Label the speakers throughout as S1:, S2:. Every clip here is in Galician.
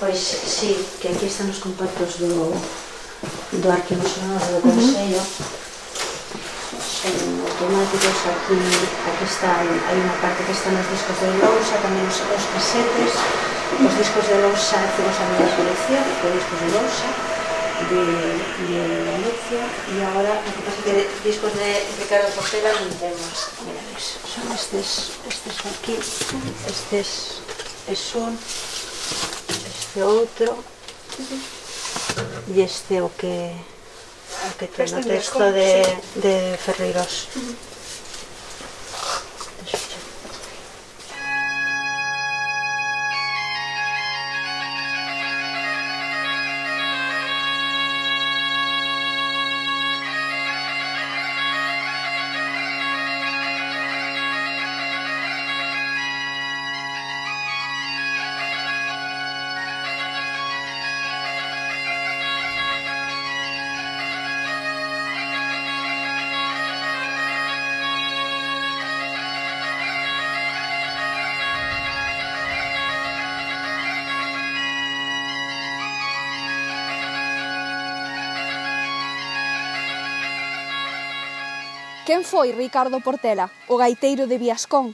S1: Pois sí, que aquí están os compactos do Arquivo Sonoro do Consello. Son automáticos, aquí está, hai unha parte que está nos discos de lousa, tamén os casetes, os discos de lousa, temos a miña colección, os discos de lousa, de Galicia, e agora, o que pasa que discos de Ricardo Portela non temos, mira, son estes aquí, estes es un, este outro, e este o que ten o texto de Ferreirós.
S2: Quen foi Ricardo Portela, o gaiteiro de Biascón?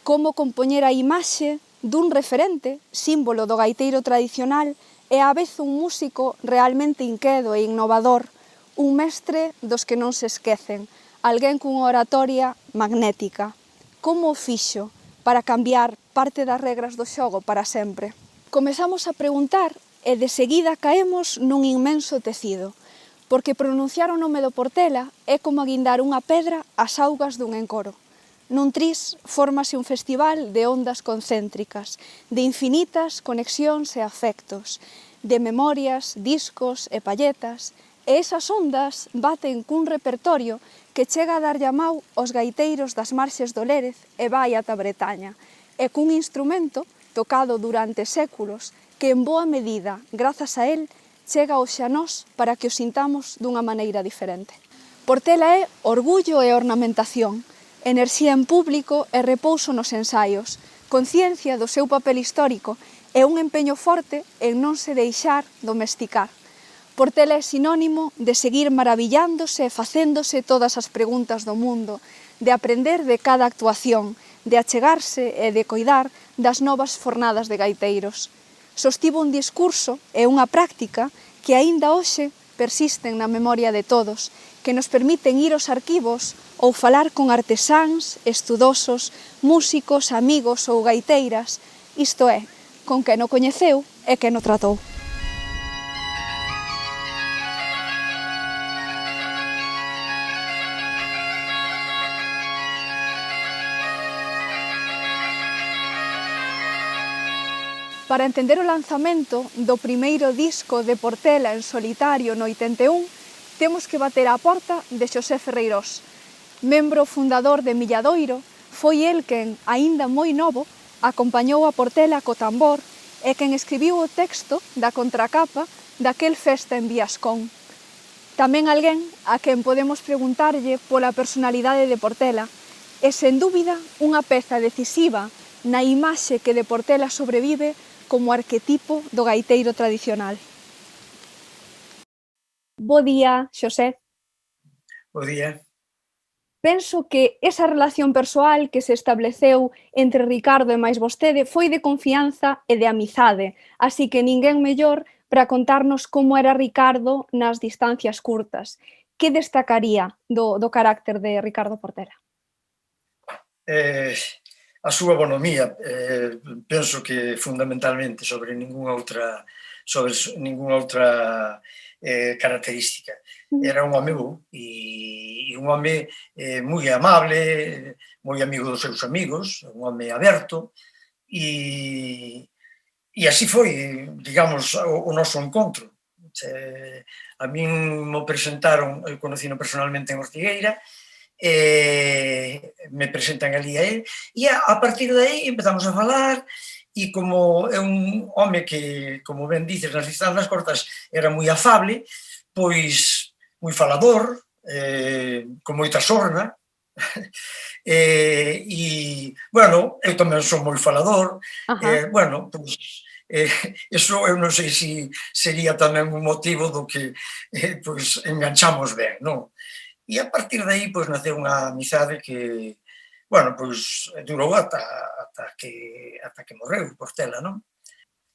S2: Como compoñer a imaxe dun referente, símbolo do gaiteiro tradicional, e á vez un músico realmente inquedo e innovador, un mestre dos que non se esquecen, alguén cunha oratoria magnética. Como o fixo para cambiar parte das regras do xogo para sempre? Comezamos a preguntar e de seguida caemos nun inmenso tecido, porque pronunciar o nome do Portela é como aguindar unha pedra ás augas dun encoro. Nun tris fórmase un festival de ondas concéntricas, de infinitas conexións e afectos, de memorias, discos e palletas, e esas ondas baten cun repertorio que chega a dar llamau aos gaiteiros das marxes do Lérez e vai ata Bretaña, e cun instrumento tocado durante séculos que en boa medida, grazas a él, chega hoxe a nós para que o sintamos dunha maneira diferente. Portela é orgullo e ornamentación, enerxía en público e repouso nos ensaios, conciencia do seu papel histórico e un empeño forte en non se deixar domesticar. Portela é sinónimo de seguir maravillándose e facéndose todas as preguntas do mundo, de aprender de cada actuación, de achegarse e de coidar das novas fornadas de gaiteiros. Sostivo un discurso e unha práctica que aínda hoxe persisten na memoria de todos, que nos permiten ir aos arquivos ou falar con artesáns, estudosos, músicos, amigos ou gaiteiras, isto é, con quen o coñeceu e quen o tratou. Para entender o lanzamento do primeiro disco de Portela en solitario no 81, temos que bater á porta de Xosé Ferreirós. Membro fundador de Milladoiro, foi el quen, aínda moi novo, acompañou a Portela co tambor e quen escribiu o texto da contracapa daquel festa en Biascón. Tamén alguén a quen podemos preguntarlle pola personalidade de Portela e, sen dúbida, unha peza decisiva na imaxe que de Portela sobrevive como arquetipo do gaiteiro tradicional. Bo día, Xosé.
S3: Bo día.
S2: Penso que esa relación persoal que se estableceu entre Ricardo e máis vostede foi de confianza e de amizade, así que ninguén mellor para contarnos como era Ricardo nas distancias curtas. Que destacaría do carácter de Ricardo Portela?
S3: A súa bonomía, penso que fundamentalmente sobre ningunha outra característica. Era un home bo e un home moi amable, moi amigo dos seus amigos, un home aberto e así foi, digamos, o noso encontro. A min mo presentaron, eu conocino personalmente en Ortigueira, me presentan ali a él e a partir de aí empezamos a falar e como é un home que, como ben dices, nas distancias cortas era moi afable, pois moi falador, con moita sorna, e, bueno, eu tamén son moi falador, bueno, pois eso eu non sei se sería tamén un motivo do que pois enganchamos ben, non? E a partir de aí, pois, naceu unha amizade que, bueno, pois, durou ata que morreu Portela, non?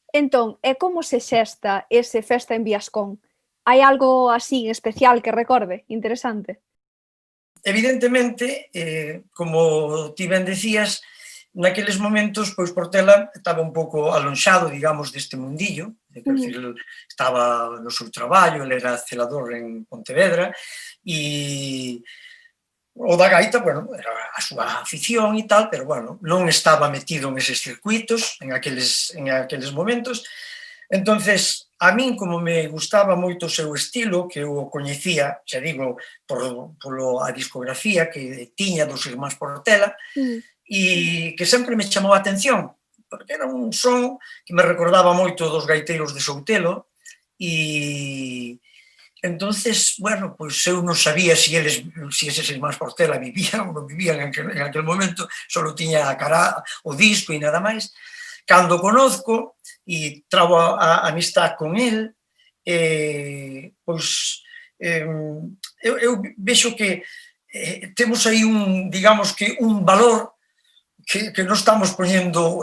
S2: Entón, e como se xesta ese Festa en Biascón? Hai algo así especial que recorde? Interesante.
S3: Evidentemente, como ti ben decías, naqueles momentos, pois Portela estaba un pouco alonxado, digamos, deste mundillo, quer
S2: Ujú.
S3: dizer, estaba no seu traballo, ele era celador en Pontevedra, e o da gaita, bueno, era a súa afición e tal, pero, bueno, non estaba metido en eses circuitos en aqueles momentos. Entonces, a min, como me gustaba moito o seu estilo, que eu o coñecía, xa digo, polo a discografía que tiña dos Irmáns Portela,
S2: Mm.
S3: e que sempre me chamou a atención, porque era un son que me recordaba moito dos gaiteiros de Soutelo, e entonces, bueno, pois eu non sabía se eses Irmáns Portela vivían ou non vivían en aquel momento, só tiña a cara, o disco e nada máis. Cando conozco e trago a amistad con el, pois eu vexo que temos aí digamos que un valor que non estamos poñendo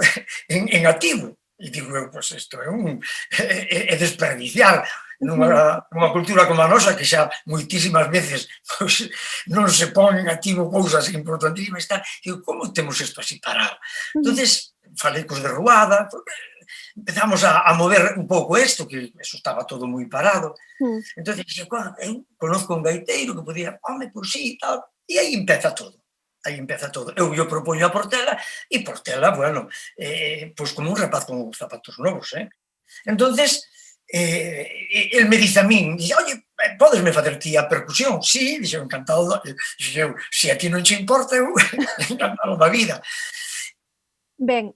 S3: en activo. E digo eu, pois isto é desperdiciar
S2: Ujú.
S3: nunha cultura como a nosa, que xa moitísimas veces pois, non se pon en activo cousas importantísimas e tal. Digo, como temos isto así parado?
S2: Ujú.
S3: Entonces falei cos de Ruada, empezamos a mover un pouco isto, que eso estaba todo moi parado.
S2: Mm.
S3: Entón, eu conozco un gaiteiro que podía, home, pois sí, tal, e aí empeza todo. Aí empeza todo. Eu propoño a Portela, e Portela, bueno, pois como un rapaz con zapatos novos, Entonces, el me dice a min, dice, oye, podesme facer ti a percusión? Sí, dixo, encantado, dixo eu, se a ti non che importa, eu encantado da vida.
S2: Ben,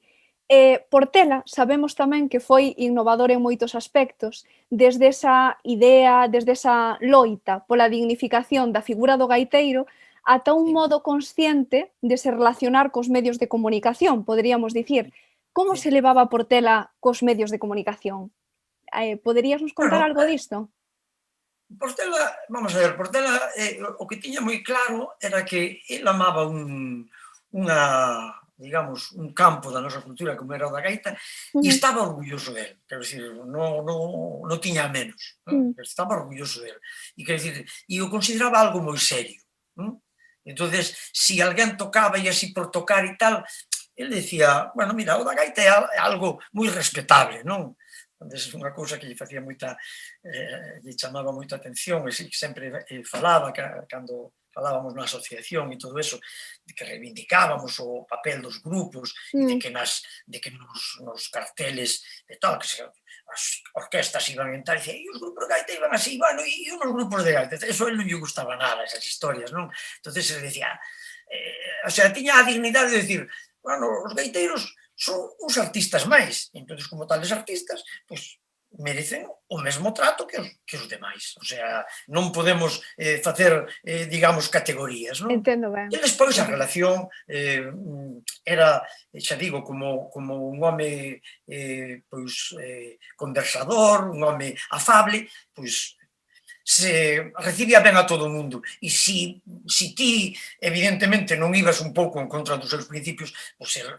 S2: Portela sabemos tamén que foi innovador en moitos aspectos, desde esa idea, desde esa loita pola dignificación da figura do gaiteiro, ata un
S3: Sí,
S2: modo consciente de se relacionar cos medios de comunicación, poderíamos dicir. Como
S3: sí.
S2: se levaba Portela cos medios de comunicación? Poderías nos contar
S3: Bueno,
S2: algo disto?
S3: Portela, vamos a ver, Portela, o que tiña moi claro era que el amaba unha, digamos, un campo da nosa cultura como era o da gaita e
S2: Ujú.
S3: estaba orgulloso del, quero dicir, non tiña a menos,
S2: Mm.
S3: estaba orgulloso del. E quero dicir, e o consideraba algo moi serio. Non? Entonces, si alguén tocaba e así por tocar e tal, el decía, bueno, mira, o da gaita é algo moi respetable, non? Entonces, unha cousa que lle facía lle chamaba moita atención, e sempre falaba, cando falábamos na asociación e todo eso, de que reivindicábamos o papel dos grupos e de
S2: Mm.
S3: que nos carteles de tal, que as orquestas iban en tal, e dicía, e os grupos de gaita iban así, bueno, e uns grupos de gaita, eso a él non lle gustaba nada, esas historias, non? Entonces ele decía, o sea, tiña a dignidade de decir, bueno, os gaiteiros son uns artistas máis, entón, como tales artistas, pois, merecen o mesmo trato que os demais. O sea, non podemos facer, digamos, categorías, non?
S2: Entendo ben.
S3: E despois a
S2: Entendo.
S3: relación era, xa digo, como un home pois, conversador, un home afable, pois se recibía ben a todo o mundo. E si ti, evidentemente, non ibas un pouco en contra dos seus principios, pois el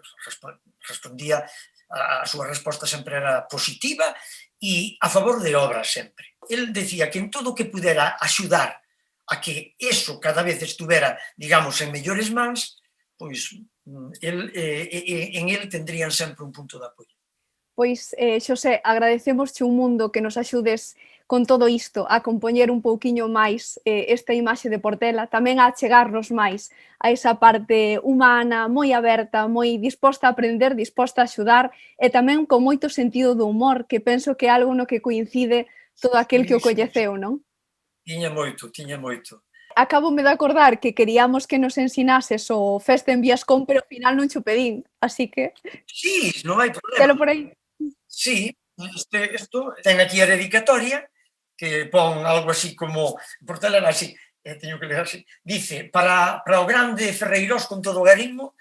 S3: respondía, a súa resposta sempre era positiva e a favor de obras sempre. El decía que en todo o que pudera axudar a que eso cada vez estuvera, digamos, en mellores mans, pois en el tendrían sempre un punto de apoio.
S2: Pois, Xosé, agradecémosche un mundo que nos axudes con todo isto a compoñer un pouquiño máis esta imaxe de Portela, tamén a achegarnos máis a esa parte humana, moi aberta, moi disposta a aprender, disposta a axudar e tamén con moito sentido do humor, que penso que é algo no que coincide todo aquel que
S3: Sí,
S2: o
S3: sí, sí.
S2: coñeceu, non?
S3: Tiña moito, tiña moito.
S2: Acábome de acordar que queríamos que nos ensinases o Festa en Viascón, pero ao final non cho pedín, así que
S3: Sí, non hai problema.
S2: telo por aí.
S3: Sí, isto ten aquí a dedicatoria, que pon algo así como, Portela era así, teño que ler así, dice, para o grande Ferreirós con todo o garimo,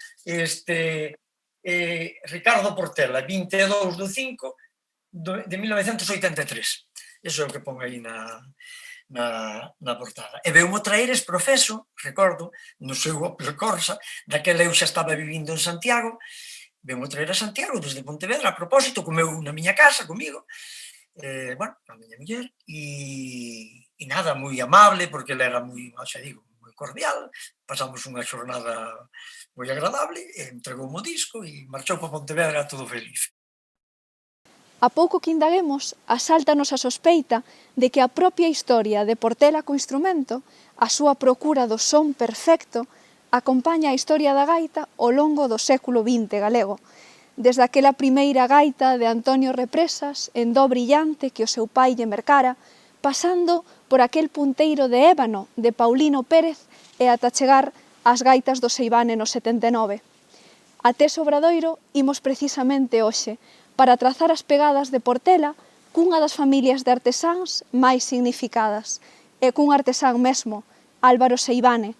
S3: Ricardo Portela, 22 do 5 de 1983. Eso é o que pon aí na portada. E veu-mo traer ese profeso, recordo, no seu Opel Corsa, daquela eu xa estaba vivindo en Santiago, veu-mo traer a Santiago desde Pontevedra, a propósito, comeu na miña casa comigo, bueno, a miña muller, e nada, moi amable, porque ele era moi, xa digo, moi cordial, pasamos unha xornada moi agradable, entregou o disco e marchou para Pontevedra todo feliz.
S2: A pouco que indaguemos, asáltanos a sospeita de que a propia historia de Portela co instrumento, a súa procura do son perfecto, acompaña a historia da gaita ao longo do século XX galego, desde aquela primeira gaita de Antonio Represas en do brillante que o seu pai lle mercara, pasando por aquel punteiro de ébano de Paulino Pérez e ata chegar ás gaitas do Seivane no 79. Até Obradoiro imos precisamente hoxe, para trazar as pegadas de Portela cunha das familias de artesáns máis significadas, e cun artesán mesmo, Álvaro Seivane,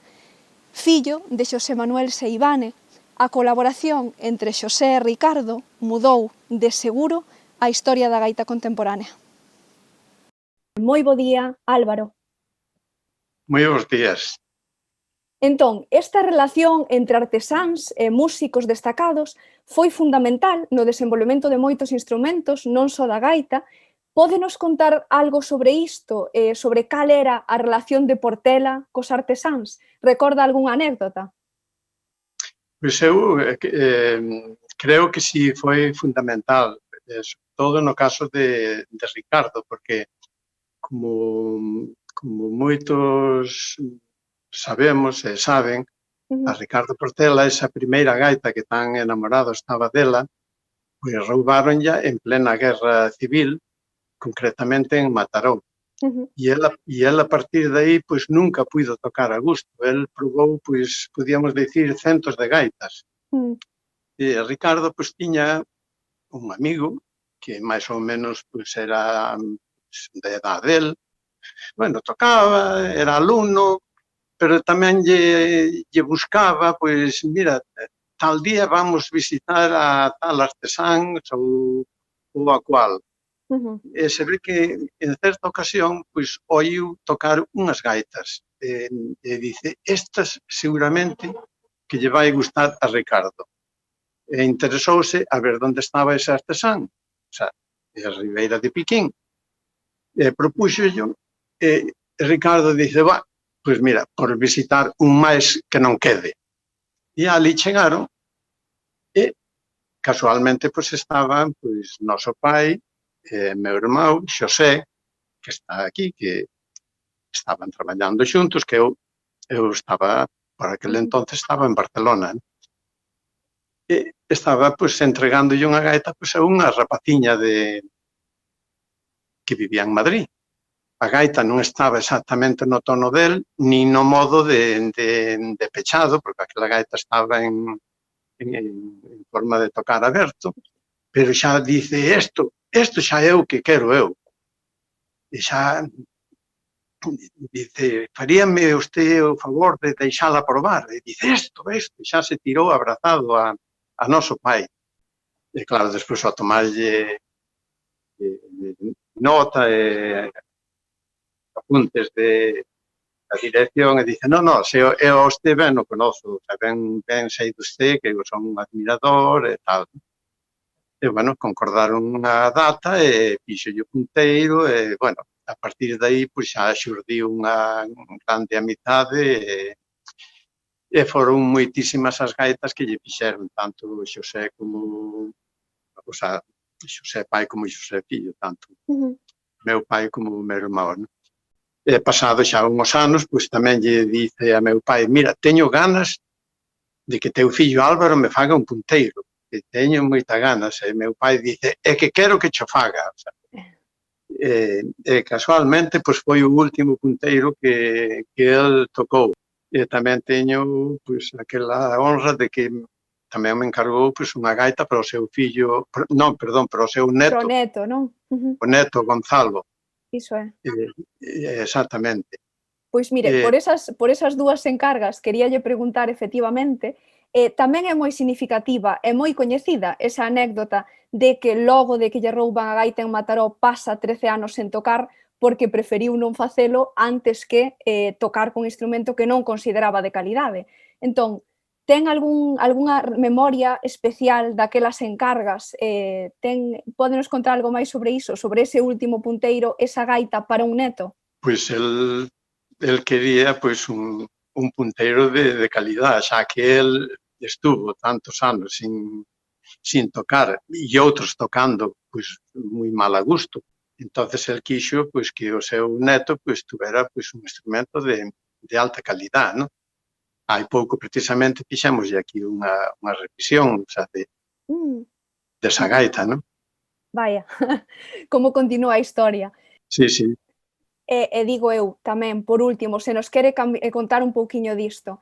S2: fillo de Xosé Manuel Seivane. A colaboración entre Xosé e Ricardo mudou, de seguro, a historia da gaita contemporánea. Moi bo día, Álvaro.
S4: Moi bons días.
S2: Entón, esta relación entre artesáns e músicos destacados foi fundamental no desenvolvemento de moitos instrumentos, non só da gaita. Pódenos contar algo sobre isto, sobre cal era a relación de Portela cos artesáns? Recorda algunha anécdota?
S4: Pois eu creo que sí foi fundamental, sobre todo no caso de Ricardo, porque como moitos sabemos e saben, a Ricardo Portela, esa primeira gaita que tan enamorado estaba dela, pois roubáronlla en plena guerra civil, concretamente en Mataró. E el a partir de aí, pois nunca puido tocar a gusto. El probou, pois, podíamos dicir, centos de gaitas. E Ricardo, pois, tiña un amigo que máis ou menos, pois, era de edad del. Bueno, tocaba, era alumno, pero tamén lle buscaba, pois, mira, tal día vamos visitar a tal artesán ou a cual. E se ve que en certa ocasión, pois, oiu tocar unhas gaitas e dice, estas seguramente que lle vai gustar a Ricardo. E interesouse a ver onde estaba ese artesán, o sea, a Ribeira de Piquín. E propúxollo e Ricardo dice, va, pois mira, por visitar un máis que non quede. E ali chegaron e casualmente pois estaban pois noso pai, meu irmão, Xosé, que está aquí, que estaban traballando xuntos, que eu estaba, por aquel entonces estaba en Barcelona. E estaba pois entregándolle unha gaita pois a unha rapaciña que vivía en Madrid. A gaita non estaba exactamente no tono del, ni no modo de pechado, porque aquela gaita estaba en forma de tocar aberto, pero xa dice, isto xa é o que quero eu. E xa dice, faríame usted o favor de deixala probar. E dice, isto, xa se tirou abrazado a noso pai. E claro, despois ao tomarlle nota e apuntes da dirección e dice, non, se eu este ben o conozo, ben sei de usted que eu son un admirador e tal. E, bueno, concordaron unha data e fixolle o punteiro e, bueno, a partir de aí, pois xa xurdiu unha grande amizade e foron moitísimas as gaitas que lle fixeron, tanto Xosé como, o sea, Xosé pai como Xosé fillo, tanto meu pai como o meu irmão. E pasado xa unhos anos, pois tamén lle dice a meu pai, mira, teño ganas de que teu fillo Álvaro me faga un punteiro, que teño moita ganas, e meu pai dice, é que quero que cho faga. E casualmente, pois foi o último punteiro que el tocou. E tamén teño, pois, aquela honra de que tamén me encargou, pois, unha gaita para o seu fillo, non, perdón, para o seu neto.
S2: Pro neto, non?
S4: O neto Gonzalo.
S2: Iso é.
S4: Exactamente.
S2: Pois mire, por esas dúas encargas, queríalle preguntar efectivamente Tamén é moi significativa e moi coñecida esa anécdota de que logo de que lle rouban a gaita en Mataró pasa 13 anos sen tocar porque preferiu non facelo antes que tocar con instrumento que non consideraba de calidade. Entón, ten algunha memoria especial daquelas encargas? Pódenos contar algo máis sobre iso, sobre ese último punteiro, esa gaita para un neto?
S4: Pois el quería pois un punteiro de calidad, xa que el estuvo tantos anos sin tocar e outros tocando pois moi mal a gusto. Entonces el quixo pois que o seu neto pois tuvera pois un instrumento de alta calidad, non? Hai pouco precisamente fixemos aquí unha revisión, xa desa gaita, non?
S2: Vaya, como continúa a historia.
S4: Sí, sí.
S2: E digo eu tamén, por último, se nos quere contar un pouquiño disto,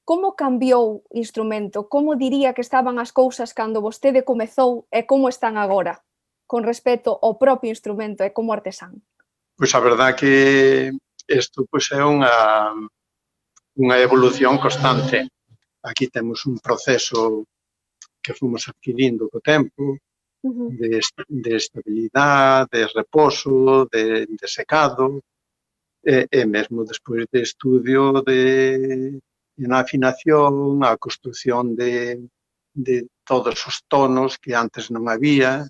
S2: como cambiou o instrumento? Como diría que estaban as cousas cando vostede comezou e como están agora, con respecto ao propio instrumento e como artesán?
S4: Pois a verdade que isto pois é unha evolución constante. Aquí temos un proceso que fomos adquirindo co tempo, de estabilidade, de reposo, de secado, e mesmo despois de estudio na afinación, a construción de todos os tonos que antes non había.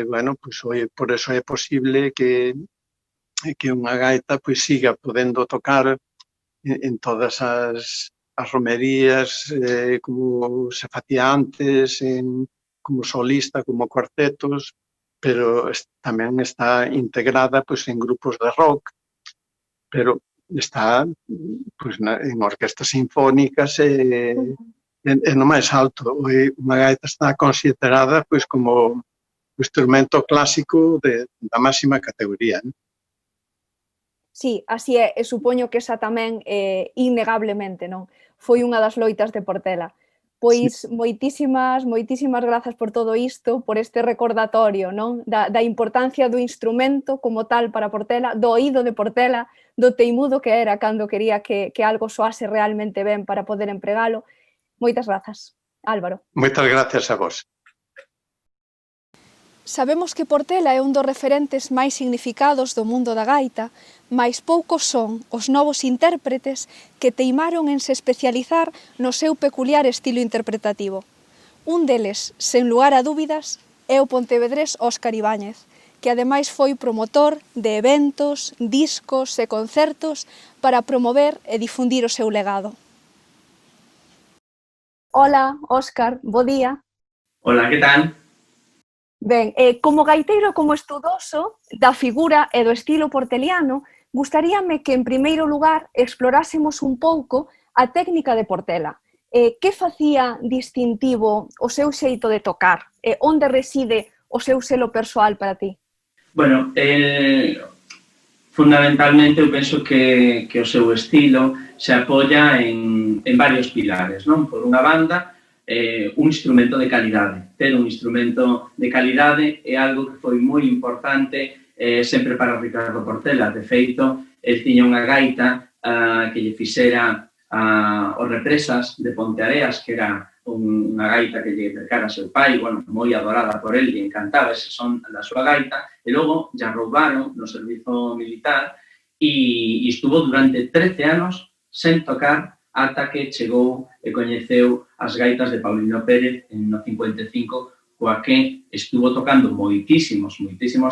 S4: Bueno, pois por eso é posible que unha gaita pois siga podendo tocar en todas as romerías, como se facía antes, como solista, como cuartetos, pero tamén está integrada pois en grupos de rock, pero está pois en orquestas sinfónicas e no máis alto. Unha gaita está considerada pois como o instrumento clásico da máxima categoría, non?
S2: Sí, así é, e supoño que esa tamén, innegablemente, non? Foi unha das loitas de Portela. Pois moitísimas grazas por todo isto, por este recordatorio, non? Da importancia do instrumento como tal para Portela, do oído de Portela, do teimudo que era cando quería que algo soase realmente ben para poder empregalo. Moitas grazas, Álvaro.
S4: Moitas gracias a vos.
S2: Sabemos que Portela é un dos referentes máis significados do mundo da gaita, mais poucos son os novos intérpretes que teimaron en se especializar no seu peculiar estilo interpretativo. Un deles, sen lugar a dúbidas, é o pontevedrés Óscar Ibáñez, que ademais foi promotor de eventos, discos e concertos para promover e difundir o seu legado. Ola, Óscar, bo día.
S5: Ola, que tal?
S2: Ben, como gaiteiro e como estudoso da figura e do estilo porteliano, gustaríame que, en primeiro lugar, explorásemos un pouco a técnica de Portela. Que facía distintivo o seu xeito de tocar? Onde reside o seu selo persoal para ti?
S5: Bueno, fundamentalmente eu penso que o seu estilo se apoia en varios pilares, non? Por unha banda, un instrumento de calidade. Ter un instrumento de calidade é algo que foi moi importante sempre para Ricardo Portela. De feito, el tiña unha gaita que lle fixera os Represas de Ponteareas, que era unha gaita que lle mercara seu pai, bueno, moi adorada por el, e encantaba ese son da súa gaita, e logo ya roubaron no servizo militar e estuvo durante 13 anos sen tocar ata que chegou e coñeceu as gaitas de Paulino Pérez no 55, coa que estuvo tocando moitísimos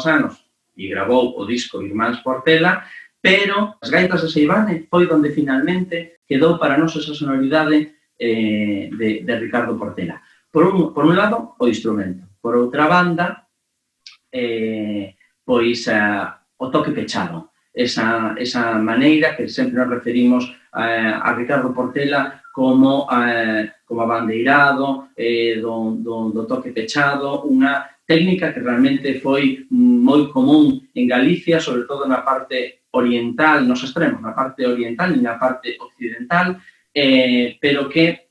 S5: anos e gravou o disco Irmáns Portela, pero as gaitas de Seivane foi onde finalmente quedou para nós esa sonoridade de Ricardo Portela. Por un lado, o instrumento. Por outra banda, pois o toque pechado. Esa maneira que sempre nos referimos a Ricardo Portela como abandeirado do toque pechado, unha técnica que realmente foi moi común en Galicia, sobre todo na parte oriental, nos extremos, na parte oriental e na parte occidental, pero que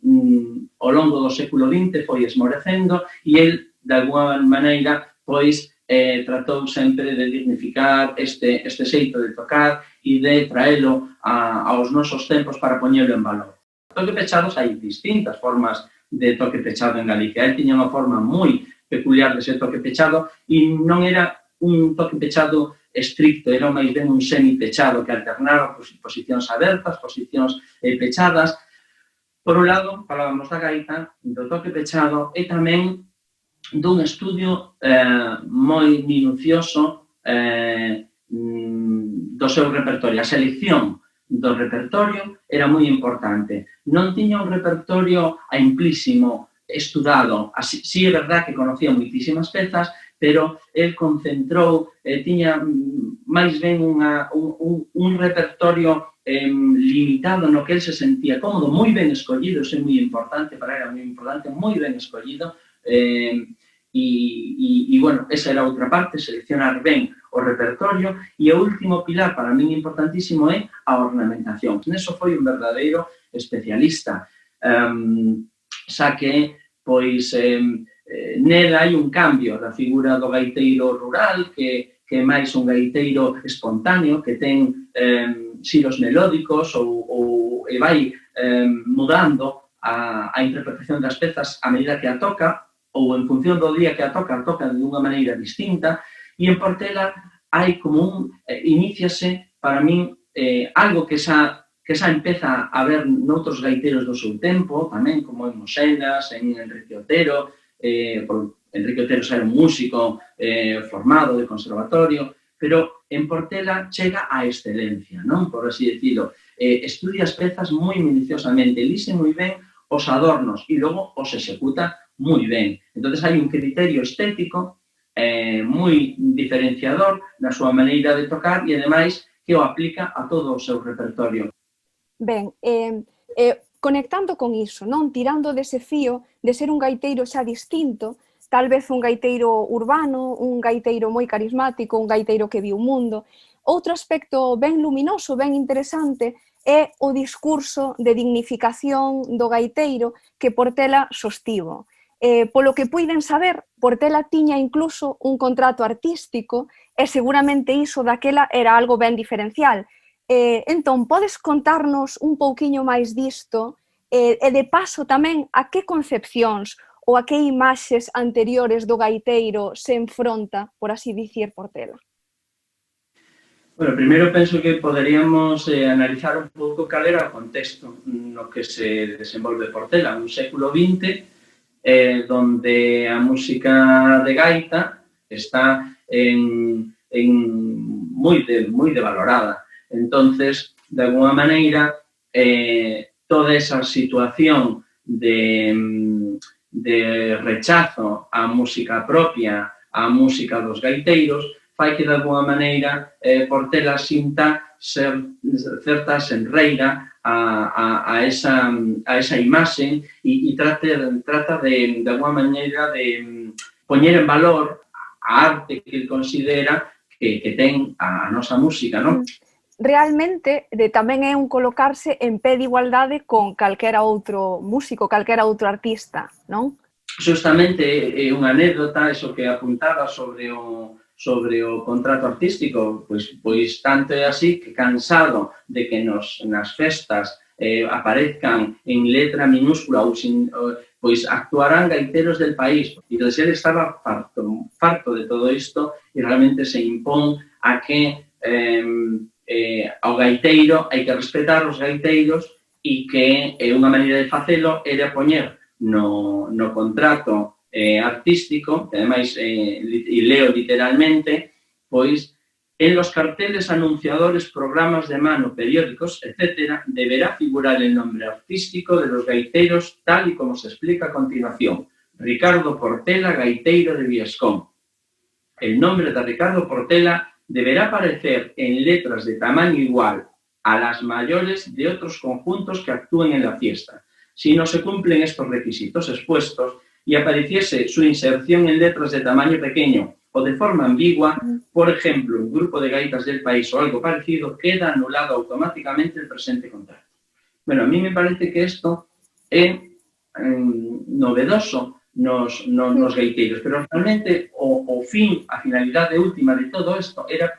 S5: ao longo do século XX foi esmorecendo e el, de alguma maneira, pois tratou sempre de dignificar este xeito de tocar e de traelo aos nosos tempos para poñelo en valor. Toque pechados hai distintas formas de toque pechado en Galicia. El tiña unha forma moi peculiar de ser toque pechado e non era un toque pechado estricto, era máis ben un semipechado que alternaba posicións abertas, posicións pechadas. Por un lado, falábamos da gaita, do toque pechado e tamén dun estudio moi minucioso do seu repertorio. A selección do repertorio era moi importante. Non tiña un repertorio amplísimo, estudado. Si é verdad que conocía moitísimas pezas, pero el concentrou, tiña máis ben un repertorio limitado no que el se sentía cómodo, moi ben escollido, isso é moi importante, para era moi importante, moi ben escollido, e, bueno, esa era outra parte, seleccionar ben o repertorio, e o último pilar para min importantísimo é a ornamentación. Neso foi un verdadeiro especialista, xa que, pois, nela hai un cambio da figura do gaiteiro rural, que é máis un gaiteiro espontáneo, que ten xiros melódicos e vai mudando a interpretación das pezas a medida que a toca, ou en función do día que a toca de unha maneira distinta, e en Portela hai como iníciase, para min, algo que xa empeza a ver noutros gaiteiros do seu tempo, tamén como en Mosenas, en Enrique Otero. Enrique Otero era un músico formado de conservatorio, pero en Portela chega á excelencia, non? Por así decirlo. Estudia as pezas moi minuciosamente, elise moi ben os adornos e logo os executa moi ben. Entón, hai un criterio estético moi diferenciador na súa maneira de tocar e, ademais, que o aplica a todo o seu repertorio.
S2: Ben, conectando con iso, non? Tirando dese fío de ser un gaiteiro xa distinto, tal vez un gaiteiro urbano, un gaiteiro moi carismático, un gaiteiro que viu o mundo. Outro aspecto ben luminoso, ben interesante, é o discurso de dignificación do gaiteiro que Portela sostivo. Polo que puiden saber, Portela tiña incluso un contrato artístico e seguramente iso daquela era algo ben diferencial. Entón, podes contarnos un pouquiño máis disto e de paso tamén a que concepcións ou a que imaxes anteriores do gaiteiro se enfronta, por así dicir, Portela?
S5: Bueno, primeiro penso que poderíamos analizar un pouco cal era o contexto no que se desenvolve Portela, un século XX, donde a música de gaita está moi devalorada. Entonces, de alguna maneira, toda esa situación de rechazo á música propia, á música dos gaiteiros, fai que, de alguna maneira, Portela sinta certa senreira a esa imaxe e trata de alguna maneira de poñer en valor a arte que ele considera que ten a nosa música, non?
S2: Realmente tamén é un colocarse en pé de igualdade con calquera outro músico, calquera outro artista, non?
S5: Justamente é unha anécdota, eso que apuntaba sobre o contrato artístico, pois tanto é así que, cansado de que nas festas aparezcan en letra minúscula ou pois actuarán gaiteros del país. E entón, ele estaba farto de todo isto e realmente se impón a que ao gaiteiro hai que respetar os gaiteiros e que unha maneira de facelo era poñer no contrato artístico, que ademais, e leo literalmente, pois, en los carteles anunciadores, programas de mano, periódicos, etc., deberá figurar el nombre artístico de los gaiteros tal y como se explica a continuación. Ricardo Portela, gaiteiro de Viescón. El nombre de Ricardo Portela deberá aparecer en letras de tamaño igual a las mayores de otros conjuntos que actúen en la fiesta. Si no se cumplen estos requisitos expuestos y apareciese su inserción en letras de tamaño pequeño o de forma ambigua, por ejemplo, un grupo de gaitas del país o algo parecido, queda anulado automáticamente el presente contrato. Bueno, a mí me parece que esto é novedoso nos gaiteiros, pero realmente o fin, a finalidade última de todo isto era,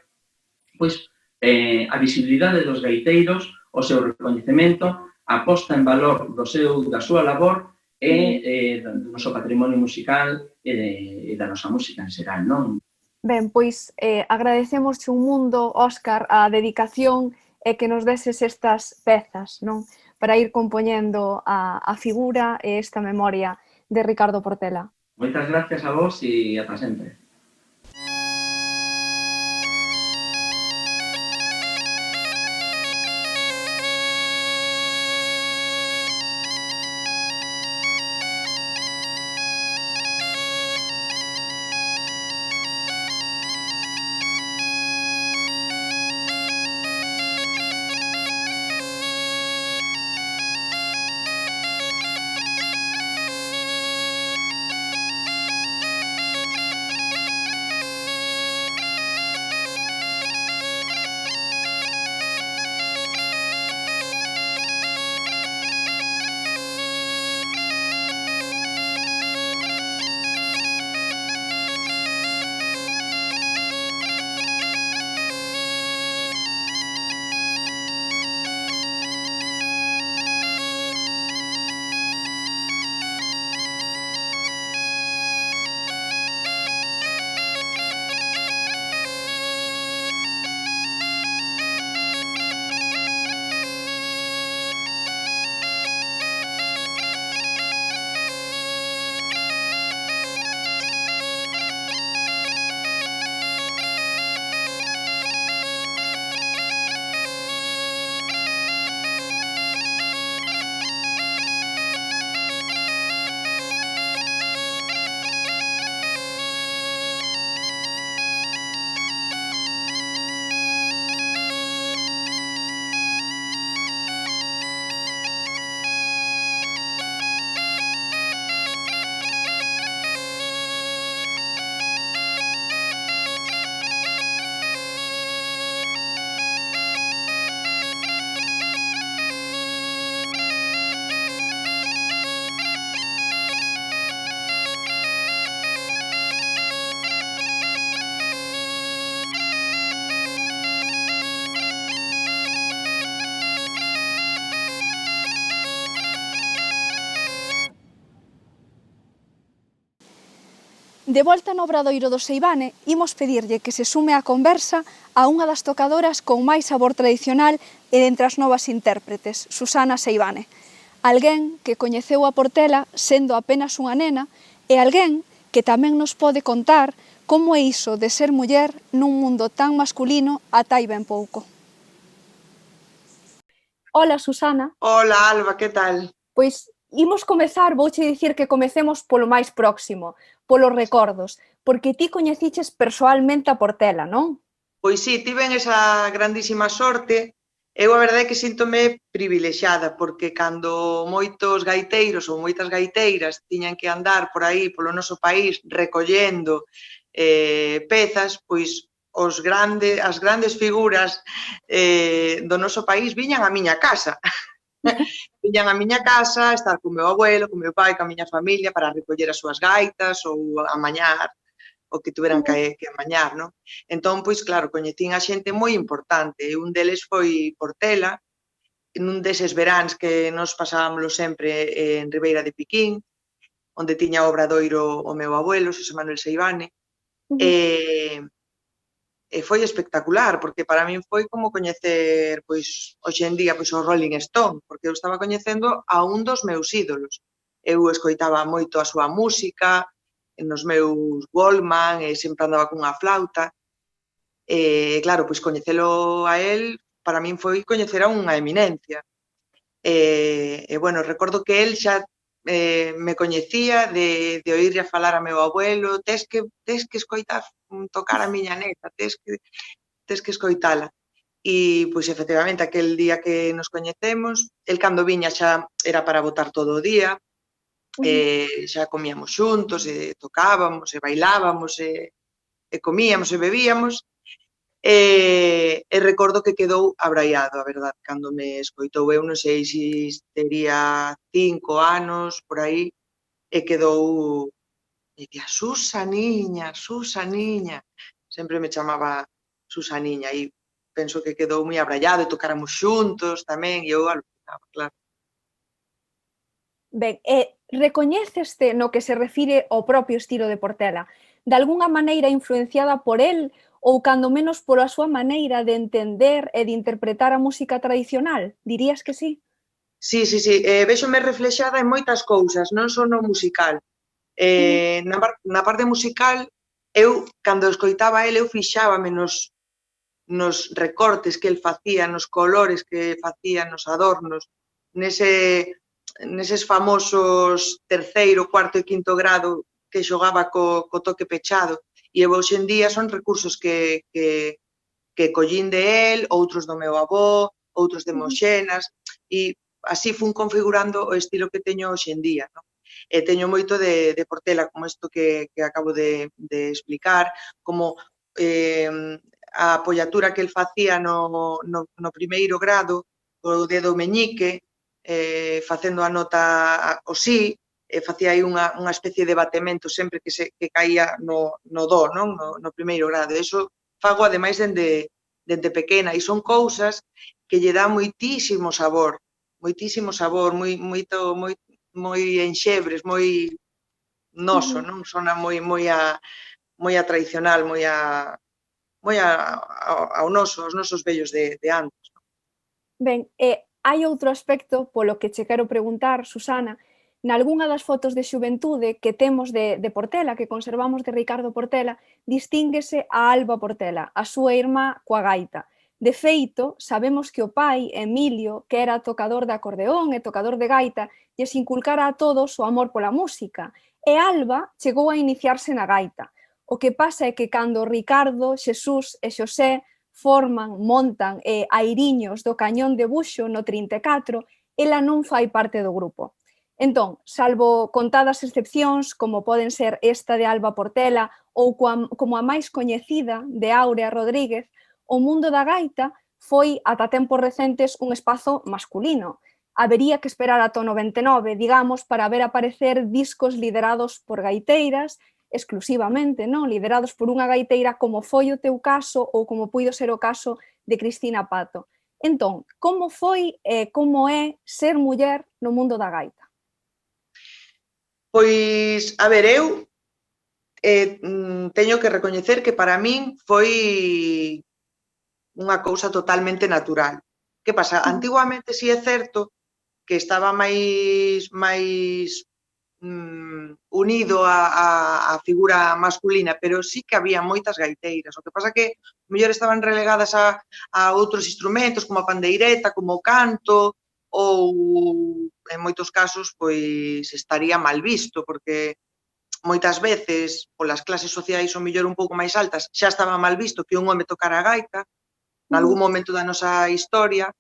S5: pois, a visibilidade dos gaiteiros, o seu recoñecemento a posta en valor da súa labor e do noso patrimonio musical e da nosa música en xeral, non?
S2: Ben, pois agradecemos un mundo, Óscar, a dedicación e que nos deses estas pezas, non? Para ir compoñendo a figura e esta memoria de Ricardo Portela.
S5: Moitas gracias a vos e ata sempre.
S2: De volta no Obradoiro do Seivane, imos pedirlle que se sume á conversa a unha das tocadoras con máis sabor tradicional e dentre as novas intérpretes, Susana Seivane. Alguén que coñeceu a Portela sendo apenas unha nena e alguén que tamén nos pode contar como é iso de ser muller nun mundo tan masculino ata hai ben pouco. Ola, Susana.
S6: Ola, Alba, que tal?
S2: Pois imos comezar, vouche dicir que comecemos polo máis próximo, polos recordos, porque ti coñeciches persoalmente a Portela, non?
S6: Pois sí, tiven esa grandísima sorte. Eu a verdade é que síntome privilexiada, porque cando moitos gaiteiros ou moitas gaiteiras tiñan que andar por aí polo noso país recollendo pezas, pois as grandes figuras do noso país viñan á miña casa. Viñan á miña casa, estar co meu abuelo, co meu pai, ca miña familia para recoller as súas gaitas ou amañar o que tuveran que amañar, non? Entón, pois claro, coñecín a xente moi importante e un deles foi Portela, nun deses veráns que nos pasábamoslo sempre en Ribeira de Piquín, onde tiña o obradoiro o meu abuelo, Xosé Manuel Seivane, e foi espectacular, porque para min foi como coñecer, pois, hoxe en día, pois, o Rolling Stone, porque eu estaba coñecendo a un dos meus ídolos. Eu escoitaba moito a súa música, nos meus Walkman, e sempre andaba cunha flauta, e, claro, pois, coñecelo a él, para min foi coñecer a unha eminencia. E bueno, recordo que él xa me coñecía de oírlle a falar a meu abuelo, tes que escoitar tocar a miña neta, tes que escoitala. E, pois, efectivamente, aquel día que nos coñecemos, el cando viña xa era para botar todo o día, xa comíamos xuntos, e tocábamos, e bailábamos, e comíamos e bebíamos, e recordo que quedou abraiado, a verdade, cando me escoitou. Eu non sei se tería 5 anos, por aí, e quedou, e dicía, Susaniña, Susaniña, sempre me chamaba Susaniña, e penso que quedou moi abraiado, e tocáramos xuntos tamén, e eu alucinaba, claro.
S2: Ben, recoñéceste no que se refire ao propio estilo de Portela, de algunha maneira influenciada por el ou cando menos pola súa maneira de entender e de interpretar a música tradicional? Dirías que sí?
S6: Sí, véxome reflexada en moitas cousas, non só no musical. Na parte musical, eu, cando escoitaba a ele, eu fixábame nos recortes que el facía, nos colores que facía, nos adornos, neses famosos terceiro, cuarto e quinto grado que xogaba co toque pechado. E hoxe en día son recursos que collín de el, outros do meu avó, outros de Moxenas, e así fun configurando o estilo que teño hoxe en día, non? E teño moito de Portela, como isto que acabo de explicar, como a apoiatura que el facía no primeiro grado, o dedo meñique, facendo a nota o si, facía aí unha especie de batemento sempre que caía no do, non? No primeiro grado. Iso fago, ademais, dende pequena, e son cousas que lle dá moitísimo sabor, moi enxebres, moi noso, non? Sona moi a tradicional, moi ao noso, aos nosos vellos de antes.
S2: Ben, hai outro aspecto polo que che quero preguntar, Susana, nalgunha das fotos de xuventude que temos de Portela, que conservamos de Ricardo Portela, distínguese a Alba Portela, a súa irmá coa gaita. De feito, sabemos que o pai, Emilio, que era tocador de acordeón e tocador de gaita, lles inculcara a todos o amor pola música, e Alba chegou a iniciarse na gaita. O que pasa é que cando Ricardo, Xesús e Xosé montan airiños do Cañón de Buxo no 34, ela non fai parte do grupo. Entón, salvo contadas excepcións, como poden ser esta de Alba Portela ou como a máis coñecida de Áurea Rodríguez, o mundo da gaita foi, ata tempos recentes, un espazo masculino. Habería que esperar ata o 99, digamos, para ver aparecer discos liderados por gaiteiras, exclusivamente, non? Liderados por unha gaiteira como foi o teu caso ou como puido ser o caso de Cristina Pato. Entón, como foi e como é ser muller no mundo da gaita?
S6: Pois, a ver, eu teño que recoñecer que para min foi unha cousa totalmente natural. Que pasa? Antiguamente, si é certo que estaba máis unido a figura masculina, pero sí que había moitas gaiteiras. O que pasa que mellor estaban relegadas a outros instrumentos, como a pandeireta, como o canto, ou en moitos casos pois estaría mal visto, porque moitas veces, polas clases sociais ou mellor un pouco máis altas, xa estaba mal visto que un home tocara a gaita, nalgún momento da nosa historia,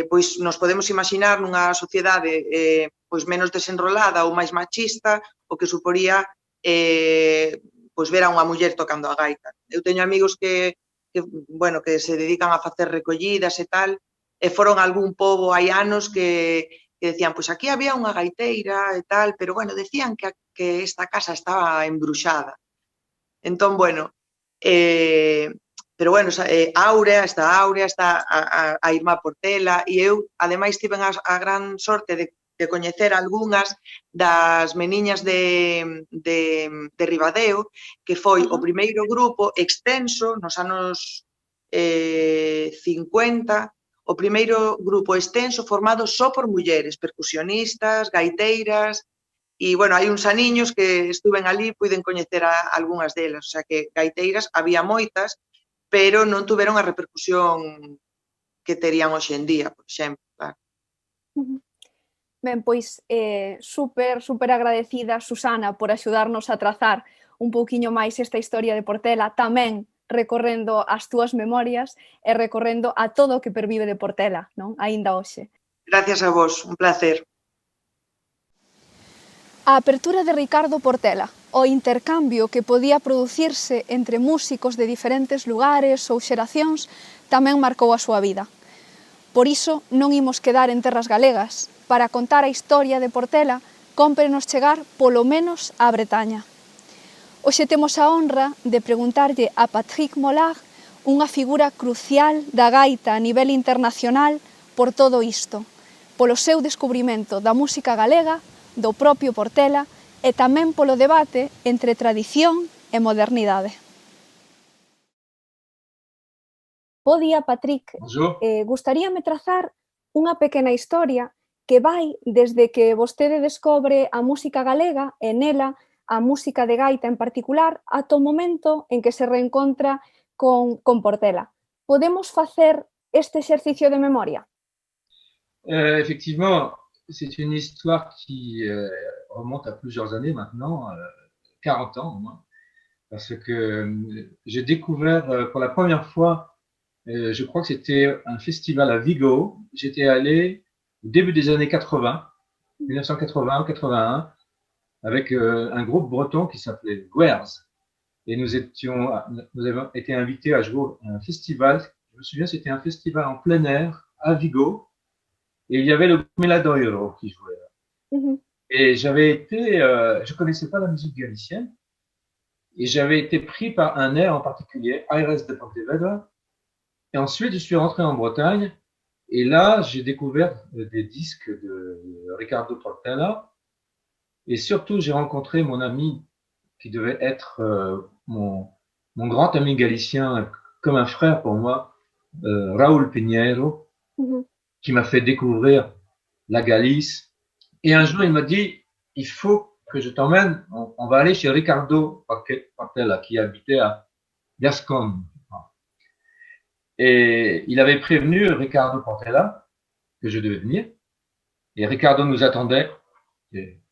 S6: pois nos podemos imaginar nunha sociedade pois menos desenrolada ou máis machista, o que suporía pois ver a unha muller tocando a gaita. Eu teño amigos que se dedican a facer recollidas e tal, e foron algún pobo hai anos que decían, pois aquí había unha gaiteira e tal, pero decían que esta casa estaba embruxada. Entón, pero Áurea, está a irmá Portela, e eu, ademais, tiven a gran sorte de coñecer algunhas das meniñas de Ribadeo, que foi o primeiro grupo extenso nos anos 50, o primeiro grupo extenso formado só por mulleres, percusionistas, gaiteiras, e, hai uns aniños que estuven ali, puiden coñecer a algunhas delas, o sea que gaiteiras había moitas, pero non tuveron a repercusión que terían hoxe en día, por exemplo, claro.
S2: Ben, pois super agradecida, Susana, por axudarnos a trazar un pouquiño máis esta historia de Portela, tamén recorrendo as túas memorias e recorrendo a todo o que pervive de Portela, non? Aínda hoxe.
S6: Gracias a vos, un placer.
S2: A apertura de Ricardo Portela, o intercambio que podía producirse entre músicos de diferentes lugares ou xeracións, tamén marcou a súa vida. Por iso, non imos quedar en terras galegas. Para contar a historia de Portela, cómprenos chegar polo menos á Bretaña. Hoxe temos a honra de preguntarlle a Patrick Mollard, unha figura crucial da gaita a nivel internacional, por todo isto. polo seu descubrimento da música galega, do propio Portela e tamén polo debate entre tradición e modernidade. Bo día, Patrick.
S7: Bonjour.
S2: Gustaríame trazar unha pequena historia que vai desde que vostede descobre a música galega e nela a música de gaita en particular ata o momento en que se reencontra con Portela. Podemos facer este exercicio de memoria?
S7: Effectivement, c'est une histoire qui remonte à plusieurs années maintenant, 40 ans au moins, parce que j'ai découvert pour la première fois, je crois que c'était un festival à Vigo. J'étais allé au début des années 80, 1980-81, avec un groupe breton qui s'appelait Guers. Et nous avons été invités à jouer à un festival. Je me souviens, c'était un festival en plein air à Vigo. Et il y avait le Meladoiro qui jouait là. Et j'avais été, je connaissais pas la musique galicienne. Et j'avais été pris par un air en particulier, Aires de Pontevedra. Et ensuite, je suis rentré en Bretagne. Et là, j'ai découvert des disques de Ricardo Portela. Et surtout, j'ai rencontré mon ami qui devait être mon grand ami galicien, comme un frère pour moi, Raúl Pinheiro, qui m'a fait découvrir la Galice. Et un jour, il m'a dit, il faut que je t'emmène, on va aller chez Ricardo Portela, qui habitait à Gascogne. Et il avait prévenu Ricardo Portela que je devais venir. Et Ricardo nous attendait,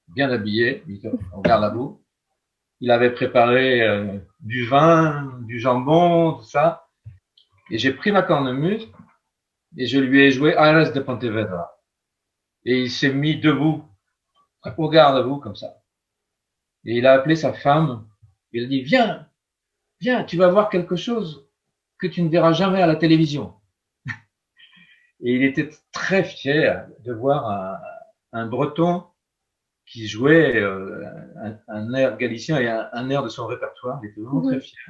S7: bien habillé, on regarde à vous. Il avait préparé du vin, du jambon, tout ça. Et j'ai pris ma cornemuse et je lui ai joué Aires de Pontevedra. Et il s'est mis debout, au garde à vous, comme ça. Et il a appelé sa femme. Il a dit, viens, viens, tu vas voir quelque chose que tu ne verras jamais à la télévision. Et il était très fier de voir un Breton qui jouait un air galicien et un air de son répertoire. Il était vraiment très fier.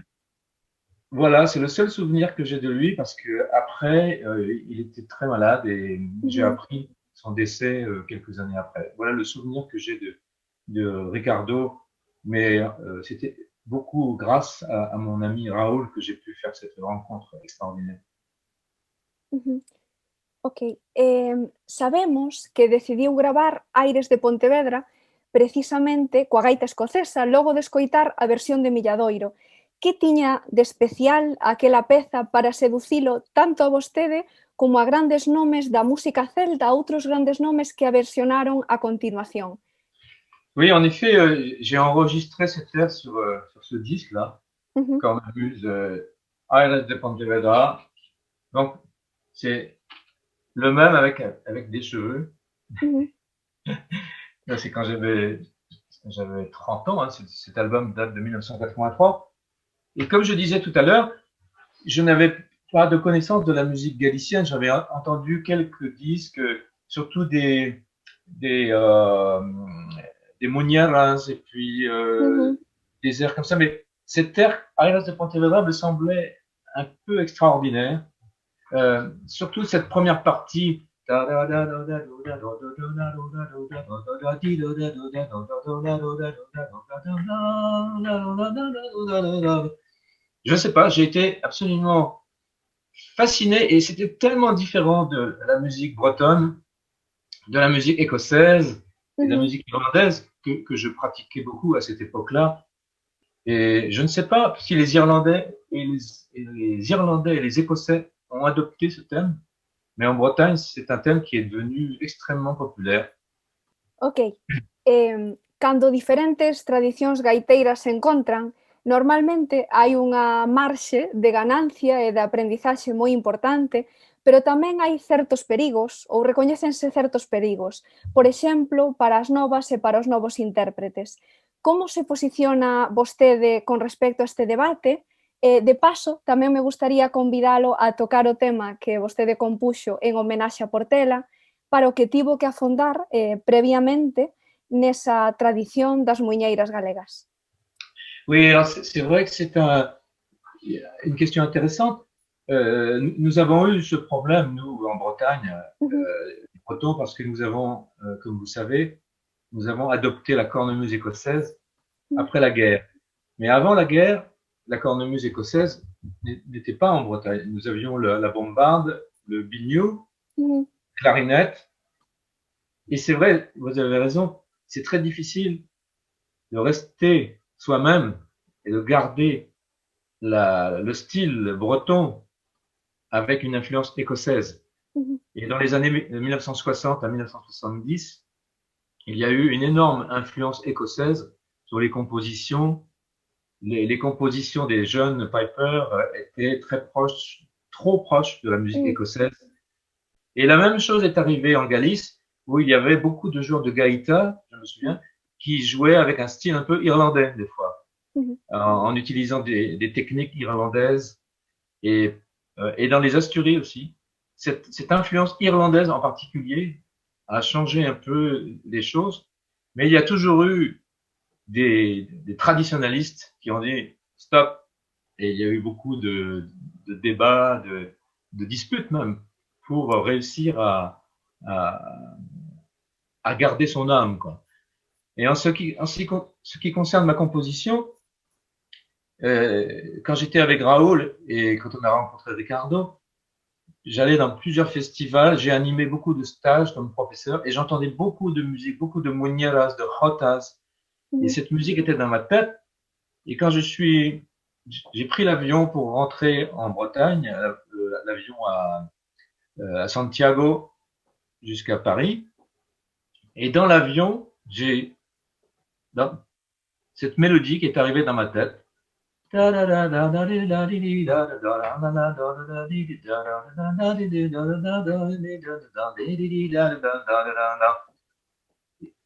S7: Voilà, c'est le seul souvenir que j'ai de lui parce que après, il était très malade et j'ai appris son décès quelques années après. Voilà le souvenir que j'ai de Ricardo, mais c'était beaucoup grâce à mon ami Raúl que j'ai pu faire cette rencontre extraordinaire.
S2: Ok, sabemos que decidiu gravar Aires de Pontevedra precisamente coa gaita escocesa logo de escoitar a versión de Milladoiro. Que tiña de especial aquela peza para seducilo tanto a vostede como a grandes nomes da música celta, a outros grandes nomes que a versionaron a continuación?
S7: Oui, en effet, j'ai enregistré cette air sur ce disque-là, Cornemuse, Aires de Pontevedra. Donc, c'est le même avec des cheveux. C'est quand j'avais 30 ans, hein, cet album date de 1983. Et comme je disais tout à l'heure, je n'avais pas de connaissance de la musique galicienne. J'avais entendu quelques disques, surtout des moñeras et puis des airs comme ça. Mais cet air, Aires de Pontevedra, me semblait un peu extraordinaire. Surtout cette première partie. Je ne sais pas, j'ai été absolument fasciné et c'était tellement différent de la musique bretonne, de la musique écossaise, et de la musique irlandaise que je pratiquais beaucoup à cette époque-là. Et je ne sais pas si les Irlandais et les Écossais ont adopté ce thème, mais en Bretagne, c'est un thème qui est devenu extrêmement populaire.
S2: Ok. Cando diferentes tradicións gaiteiras se encontran, normalmente hai unha marxe de ganancia e de aprendizaxe moi importante, pero tamén hai certos perigos, ou recoñécense certos perigos, por exemplo, para as novas e para os novos intérpretes. Como se posiciona vostede con respecto a este debate? De paso, tamén me gustaría convidalo a tocar o tema que vostede compuxo en homenaxe a Portela, para o que tivo que afondar previamente nesa tradición das muiñeiras galegas.
S7: Oui, alors c'est vrai que c'est une question intéressante. Nous avons eu ce problème, nous, en Bretagne, breton parce que nous avons, comme vous savez, nous avons adopté la cornemuse écossaise après la guerre. Mais avant la guerre, la cornemuse écossaise n'était pas en Bretagne. Nous avions la bombarde, le biniou, clarinette. Et c'est vrai, vous avez raison, c'est très difficile de rester soi-même et de garder le style breton avec une influence écossaise. Et dans les années 1960 à 1970, il y a eu une énorme influence écossaise sur les compositions. Les compositions des jeunes pipers étaient très proches, trop proches de la musique écossaise. Et la même chose est arrivée en Galice, où il y avait beaucoup de joueurs de gaïta, je me souviens, qui jouaient avec un style un peu irlandais, des fois, en utilisant des techniques irlandaises. Et dans les Asturies aussi, cette influence irlandaise en particulier a changé un peu les choses, mais il y a toujours eu des traditionalistes qui ont dit stop, et il y a eu beaucoup de débats, de disputes même, pour réussir à garder son âme, quoi. Et en ce qui concerne ma composition, quand j'étais avec Raoul et quand on a rencontré Ricardo, j'allais dans plusieurs festivals, j'ai animé beaucoup de stages comme professeur et j'entendais beaucoup de musique, beaucoup de muñeras, de jotas. Et cette musique était dans ma tête. Et quand j'ai pris l'avion pour rentrer en Bretagne, l'avion à Santiago jusqu'à Paris. Et dans l'avion, j'ai cette mélodie qui est arrivée dans ma tête.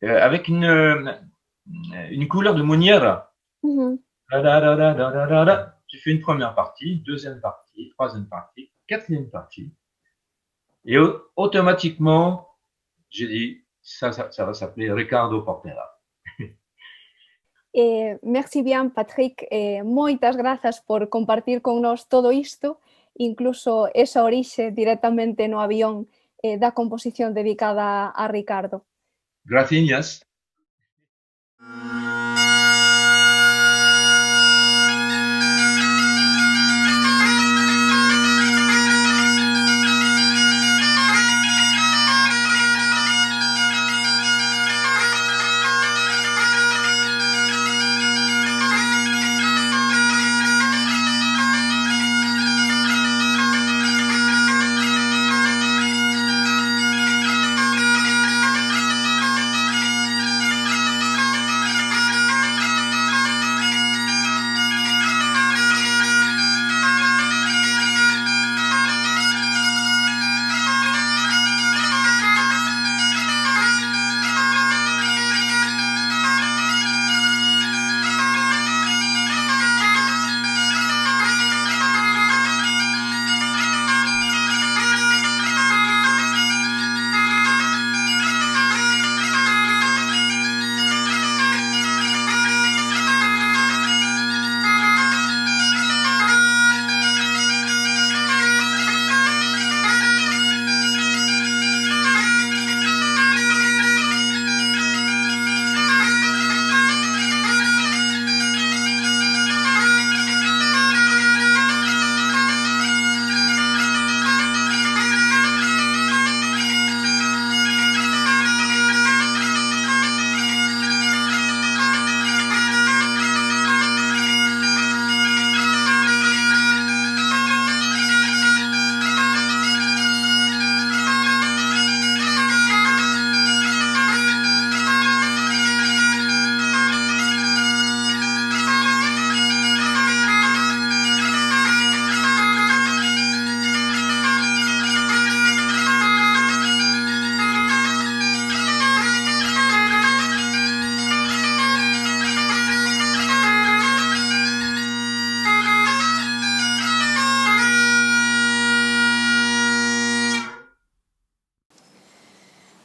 S7: Avec une couleur de Muniera. J'ai fait une première partie, deuxième partie, troisième partie, quatrième partie. Et automatiquement, j'ai dit, ça va s'appeler Ricardo Portela.
S2: Merci bien, Patrick. Moitas grazas por compartir con nós todo isto, incluso esa orixe directamente no avión da composición dedicada a Ricardo.
S7: Gracias.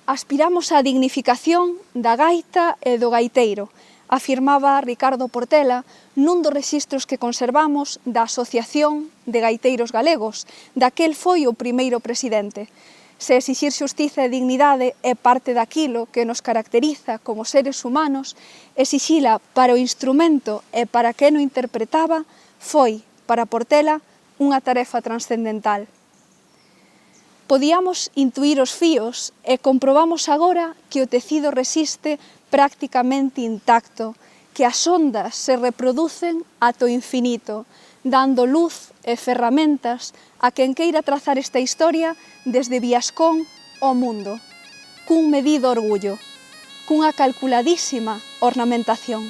S2: Aspiramos á dignificación da gaita e do gaiteiro, afirmaba Ricardo Portela nun dos rexistros que conservamos da Asociación de Gaiteiros Galegos, daquel foi o primeiro presidente. Se exixir xustiza e dignidade é parte daquilo que nos caracteriza como seres humanos, exixila para o instrumento e para quen o interpretaba foi, para Portela, unha tarefa transcendental. Podíamos intuir os fíos e comprobamos agora que o tecido resiste prácticamente intacto, que as ondas se reproducen ata o infinito, dando luz e ferramentas a quen queira trazar esta historia desde Viascón ao mundo, cun medido orgullo, cunha calculadísima ornamentación.